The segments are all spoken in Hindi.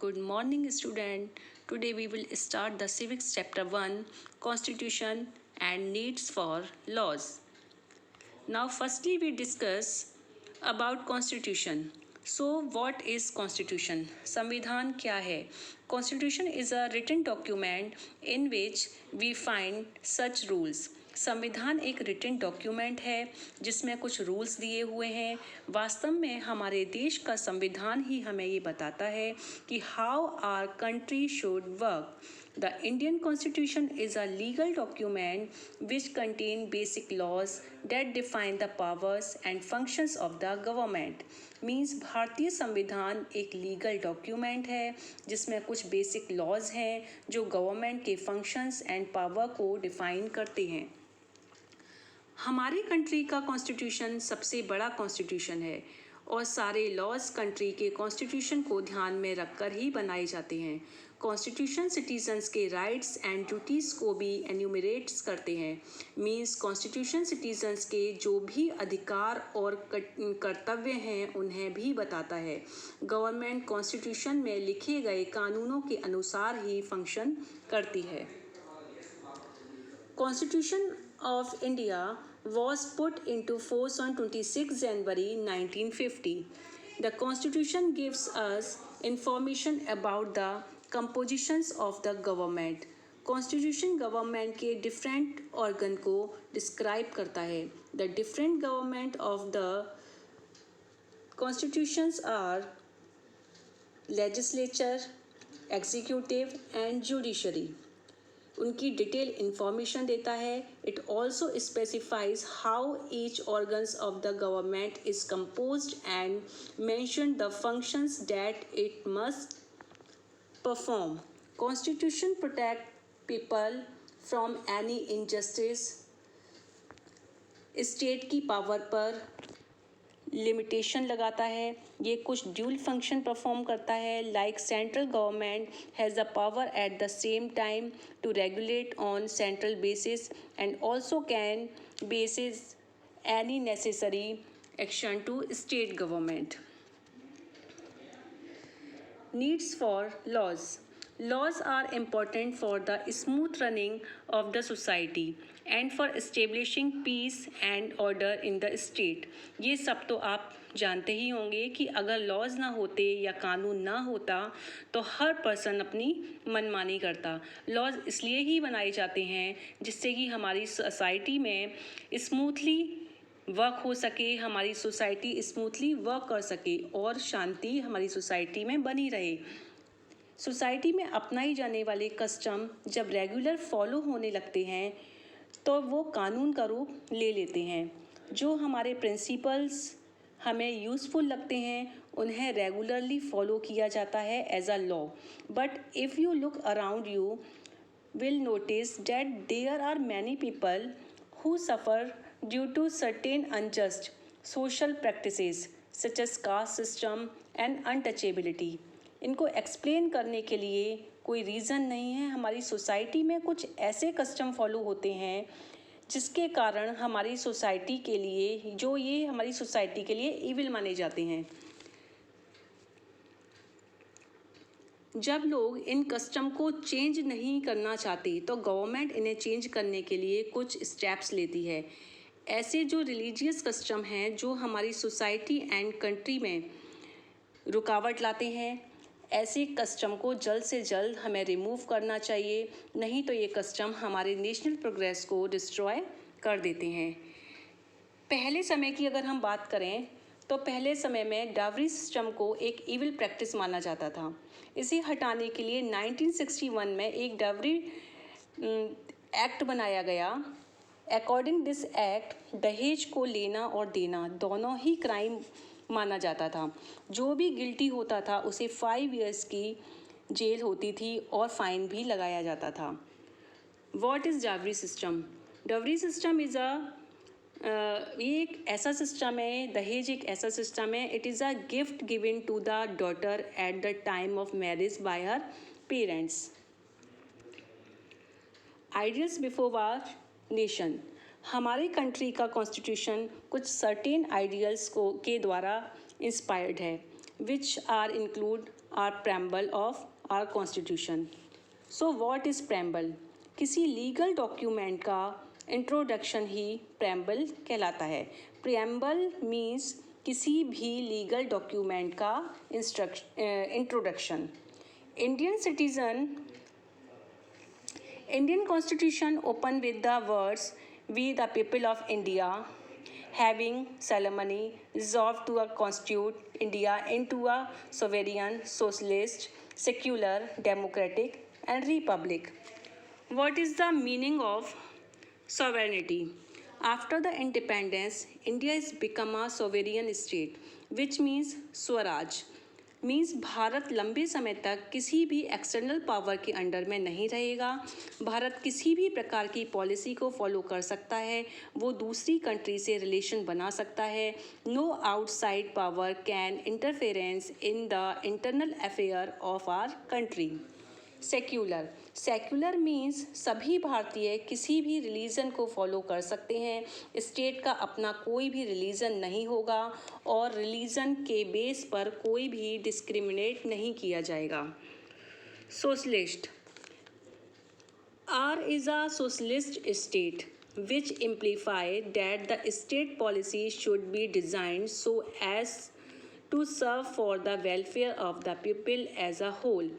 Good morning, student. Today we will start the Civics Chapter 1, Constitution and Needs for Laws. Now, firstly, we discuss about Constitution. So, what is Constitution? संविधान क्या है? Constitution is a written document in which we find such rules. संविधान एक रिटन डॉक्यूमेंट है जिसमें कुछ रूल्स दिए हुए हैं. वास्तव में हमारे देश का संविधान ही हमें ये बताता है कि how our country should work. The Indian Constitution is a legal document which contains basic laws that define the powers and functions of the government. Means भारतीय संविधान एक लीगल डॉक्यूमेंट है जिसमें कुछ बेसिक लॉज हैं जो गवर्नमेंट के फंक्शंस एंड पावर को डिफाइन करते हैं. हमारी कंट्री का कॉन्स्टिट्यूशन सबसे बड़ा कॉन्स्टिट्यूशन है और सारे लॉज कंट्री के कॉन्स्टिट्यूशन को ध्यान में रखकर ही बनाए जाते हैं. कॉन्स्टिट्यूशन सिटीजन्स के राइट्स एंड ड्यूटीज़ को भी एन्यूमरेट्स करते हैं. मीन्स कॉन्स्टिट्यूशन सिटीजन्स के जो भी अधिकार और कर्तव्य हैं उन्हें भी बताता है. गवर्नमेंट कॉन्स्टिट्यूशन में लिखे गए कानूनों के अनुसार ही फंक्शन करती है. Constitution of India was put into force on 26 January 1950. The Constitution gives us information about the compositions of the government. Constitution government के different organ को describe करता है. The different government of the constitutions are legislature, executive and judiciary. उनकी डिटेल इंफॉर्मेशन देता है. It also specifies how each organs of the government is composed and mention the functions that it must perform. Constitution protect people from any injustice. State की पावर पर लिमिटेशन लगाता है. ये कुछ ड्यूल फंक्शन परफॉर्म करता है. Like central government has the power at the same time to regulate on central basis and also can basis any necessary action to state government. Needs for laws. Laws are important for the smooth running of the society and for establishing peace and order in the state. ये सब तो आप जानते ही होंगे कि अगर लॉज ना होते या कानून ना होता तो हर पर्सन अपनी मनमानी करता. लॉज इसलिए ही बनाए जाते हैं जिससे कि हमारी सोसाइटी में स्मूथली वर्क हो सके, हमारी सोसाइटी स्मूथली वर्क कर सके और शांति हमारी सोसाइटी में बनी रहे. सोसाइटी में अपनाई जाने वाले कस्टम जब रेगुलर फॉलो होने लगते हैं तो वो कानून का रूप ले लेते हैं. जो हमारे प्रिंसिपल्स हमें यूज़फुल लगते हैं उन्हें रेगुलरली फॉलो किया जाता है as a law. But if you look around you will notice that there are many people who suffer due to certain unjust social practices such as caste system and untouchability. इनको एक्सप्लेन करने के लिए कोई रीज़न नहीं है. हमारी सोसाइटी में कुछ ऐसे कस्टम फॉलो होते हैं जिसके कारण हमारी सोसाइटी के लिए हमारी सोसाइटी के लिए इविल माने जाते हैं. जब लोग इन कस्टम को चेंज नहीं करना चाहते तो गवर्नमेंट इन्हें चेंज करने के लिए कुछ स्टेप्स लेती है. ऐसे जो रिलीजियस कस्टम हैं जो हमारी सोसाइटी एंड कंट्री में रुकावट लाते हैं, ऐसे कस्टम को जल्द से जल्द हमें रिमूव करना चाहिए. नहीं तो ये कस्टम हमारे नेशनल प्रोग्रेस को डिस्ट्रॉय कर देते हैं. पहले समय की अगर हम बात करें तो पहले समय में डावरी सिस्टम को एक इविल प्रैक्टिस माना जाता था. इसे हटाने के लिए 1961 में एक डावरी एक्ट बनाया गया. अकॉर्डिंग दिस एक्ट दहेज को लेना और देना दोनों ही क्राइम माना जाता था. जो भी गिल्टी होता था उसे 5 years की जेल होती थी और फाइन भी लगाया जाता था. What is dowry system? Dowry system is ये एक ऐसा सिस्टम है, दहेज एक ऐसा सिस्टम है. It is a gift given to the daughter at the time of marriage by her parents. Ideals before our nation. हमारी कंट्री का कॉन्स्टिट्यूशन कुछ सर्टेन आइडियल्स के द्वारा इंस्पायर्ड है which are include are preamble of our constitution. So what is preamble? किसी लीगल डॉक्यूमेंट का इंट्रोडक्शन ही preamble कहलाता है. Preamble means किसी भी लीगल डॉक्यूमेंट का introduction. Indian Constitution open with the words, "We the people of India, having solemnly resolved to constitute India into a sovereign, socialist, secular, democratic, and republic." What is the meaning of sovereignty? After the independence, India has become a sovereign state, which means Swaraj. Means Bharat लंबे समय तक किसी भी एक्सटर्नल पावर के अंडर में नहीं रहेगा. भारत किसी भी प्रकार की पॉलिसी को फॉलो कर सकता है. वो दूसरी कंट्री से रिलेशन बना सकता है. No outside power can interference in the internal affair of our country. Secular means सभी भारतीय किसी भी रिलीजन को फॉलो कर सकते हैं. स्टेट का अपना कोई भी रिलीजन नहीं होगा और रिलीजन के बेस पर कोई भी डिस्क्रिमिनेट नहीं किया जाएगा. Socialist. R is a socialist state which imply that the state policy should be designed so as to serve for the welfare of the people as a whole.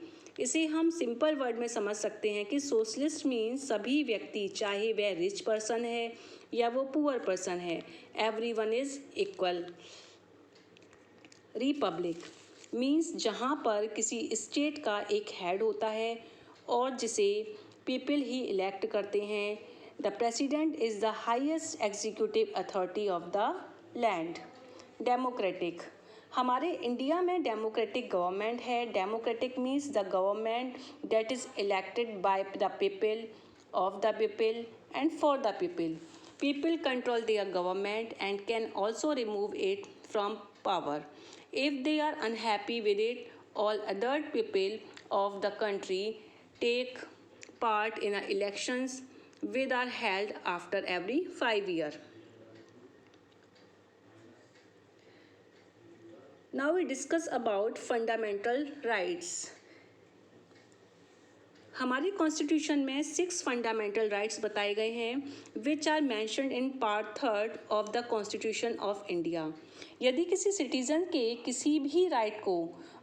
इसे हम सिंपल वर्ड में समझ सकते हैं कि सोशलिस्ट मीन्स सभी व्यक्ति, चाहे वह रिच पर्सन है या वो पुअर पर्सन है, everyone is equal. Republic means जहाँ पर किसी स्टेट का एक हेड होता है और जिसे पीपल ही इलेक्ट करते हैं. The president is the highest executive authority of the land. Democratic. हमारे इंडिया में डेमोक्रेटिक गवर्नमेंट है. Democratic means the government that is elected by the people, of the people and for the people. People control their government and can also remove it from power. If they are unhappy with it, all other people of the country take part in elections which are held after every 5 years. Now we discuss about fundamental rights. हमारी कॉन्स्टिट्यूशन में 6 फंडामेंटल राइट्स बताए गए हैं which are mentioned in part 3 of the constitution of India. यदि किसी सिटीज़न के किसी भी राइट को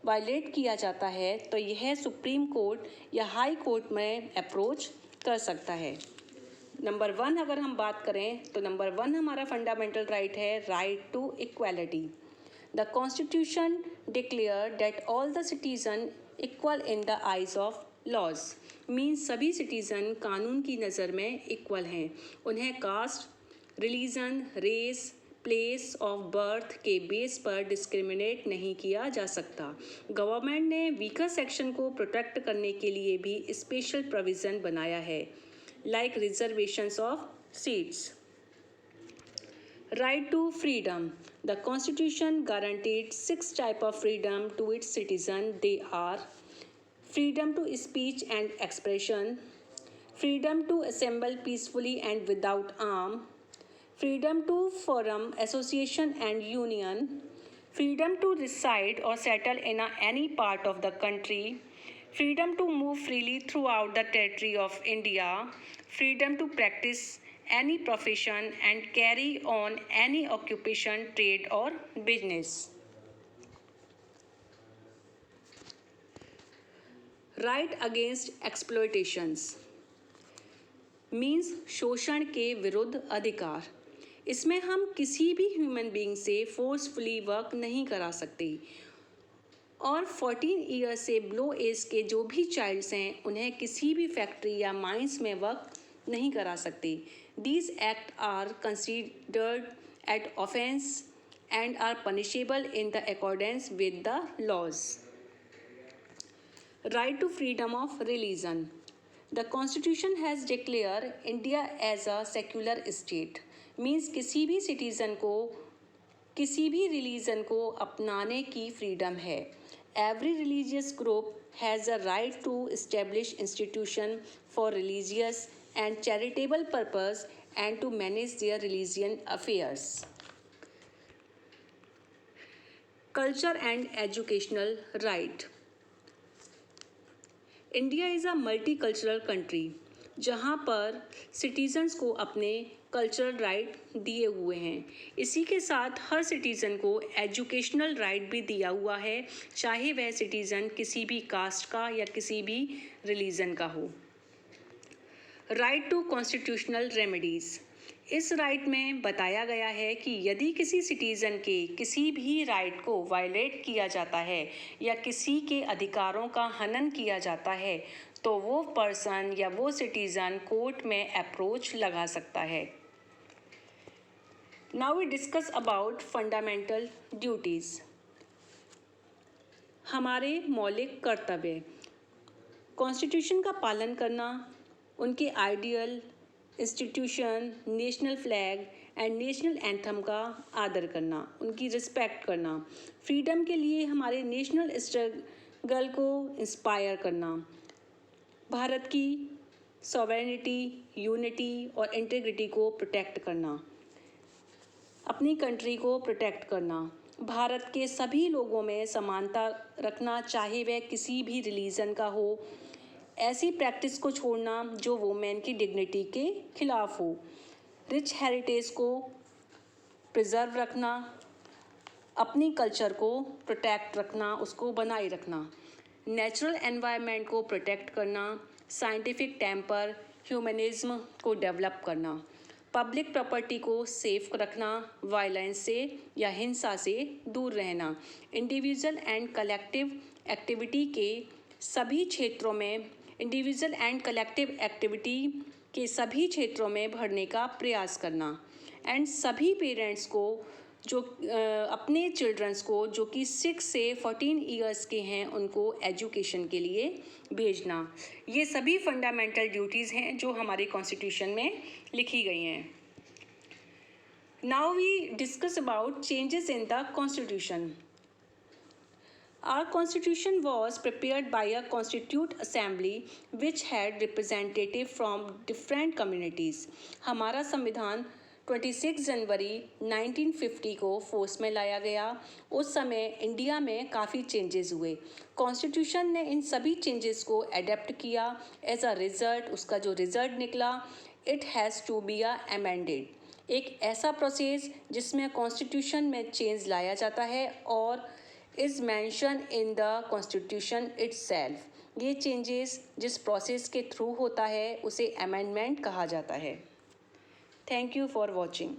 वायलेट किया जाता है तो यह सुप्रीम कोर्ट या हाई कोर्ट में अप्रोच कर सकता है. नंबर 1 अगर हम बात करें तो नंबर 1 हमारा फंडामेंटल राइट है right to equality. The constitution declare that all the citizen equal in the eyes of laws. Means सभी सिटीज़न कानून की नज़र में इक्वल हैं. उन्हें caste, religion, race, place of birth के बेस पर डिस्क्रिमिनेट नहीं किया जा सकता. गवर्नमेंट ने वीकर सेक्शन को प्रोटेक्ट करने के लिए भी स्पेशल प्रोविज़न बनाया है like reservations of seats. Right to freedom. The Constitution guaranteed 6 types of freedom to its citizens. They are freedom to speech and expression, freedom to assemble peacefully and without arm, freedom to form association and union, freedom to reside or settle in any part of the country, freedom to move freely throughout the territory of India, freedom to practice any profession and carry on any occupation, trade or business. Right against exploitations means शोषण के विरुद्ध अधिकार. इसमें हम किसी भी ह्यूमन बीइंग से फोर्सफुली वर्क नहीं करा सकते और 14 ईयर से बिलो एज के जो भी चाइल्ड्स हैं उन्हें किसी भी फैक्ट्री या माइंस में वर्क नहीं करा सकते. These acts are considered as offense and are punishable in the accordance with the laws. Right to freedom of religion. The Constitution has declared India as a secular state. Means किसी भी citizen को किसी भी religion को अपनाने की freedom है. Every religious group has a right to establish institution for religious and charitable purpose and to manage their religion affairs. Culture and educational right. India is a multi cultural country जहाँ पर सिटीजन्स को अपने कल्चरल राइट दिए हुए हैं। इसी के साथ हर सिटीज़न को एजुकेशनल राइट भी दिया हुआ है, चाहे वह सिटीज़न किसी भी कास्ट का या किसी भी रिलीजन का हो। राइट टू कॉन्स्टिट्यूशनल रेमेडीज़, इस राइट में बताया गया है कि यदि किसी सिटीज़न के किसी भी राइट को वायलेट किया जाता है या किसी के अधिकारों का हनन किया जाता है तो वो पर्सन या वो सिटीज़न कोर्ट में अप्रोच लगा सकता है। Now we discuss about fundamental duties. हमारे मौलिक कर्तव्य, कॉन्स्टिट्यूशन का पालन करना, उनके ideal, institution, national flag and national anthem का आदर करना, उनकी रिस्पेक्ट करना, फ्रीडम के लिए हमारे नेशनल स्ट्रगल को इंस्पायर करना, भारत की सॉवरेनिटी, यूनिटी और इंटीग्रिटी को प्रोटेक्ट करना, अपनी कंट्री को प्रोटेक्ट करना, भारत के सभी लोगों में समानता रखना, चाहे वह किसी भी रिलीजन का हो, ऐसी प्रैक्टिस को छोड़ना जो वुमेन की डिग्निटी के खिलाफ हो, रिच हेरिटेज को प्रिजर्व रखना, अपनी कल्चर को प्रोटेक्ट रखना, उसको बनाए रखना, नेचुरल एनवायरनमेंट को प्रोटेक्ट करना, साइंटिफिक टेम्पर, ह्यूमनिज्म को डेवलप करना, पब्लिक प्रॉपर्टी को सेफ रखना, वायलेंस से या हिंसा से दूर रहना, इंडिविजुअल एंड कलेक्टिव एक्टिविटी के सभी क्षेत्रों में इंडिविजुअल एंड कलेक्टिव एक्टिविटी के सभी क्षेत्रों में बढ़ने का प्रयास करना, एंड सभी पेरेंट्स को जो अपने चिल्ड्रंस को जो कि 6 से 14 ईयर्स के हैं उनको एजुकेशन के लिए भेजना। ये सभी फंडामेंटल ड्यूटीज़ हैं जो हमारे कॉन्स्टिट्यूशन में लिखी गई हैं। Now we discuss about changes in the constitution. Our constitution was prepared by a constituent assembly which had representative from different communities. हमारा संविधान 26 जनवरी 1950 को फोर्स में लाया गया। उस समय इंडिया में काफ़ी चेंजेस हुए। कॉन्स्टिट्यूशन ने इन सभी चेंजेस को एडेप्ट किया। एज अ रिज़ल्ट उसका जो रिज़ल्ट निकला, it has to be amended. एक ऐसा प्रोसेस जिसमें कॉन्स्टिट्यूशन में चेंज लाया जाता है और is mention in the constitution itself. ये चेंजेस जिस प्रोसेस के थ्रू होता है उसे अमेंडमेंट कहा जाता है। Thank you for watching.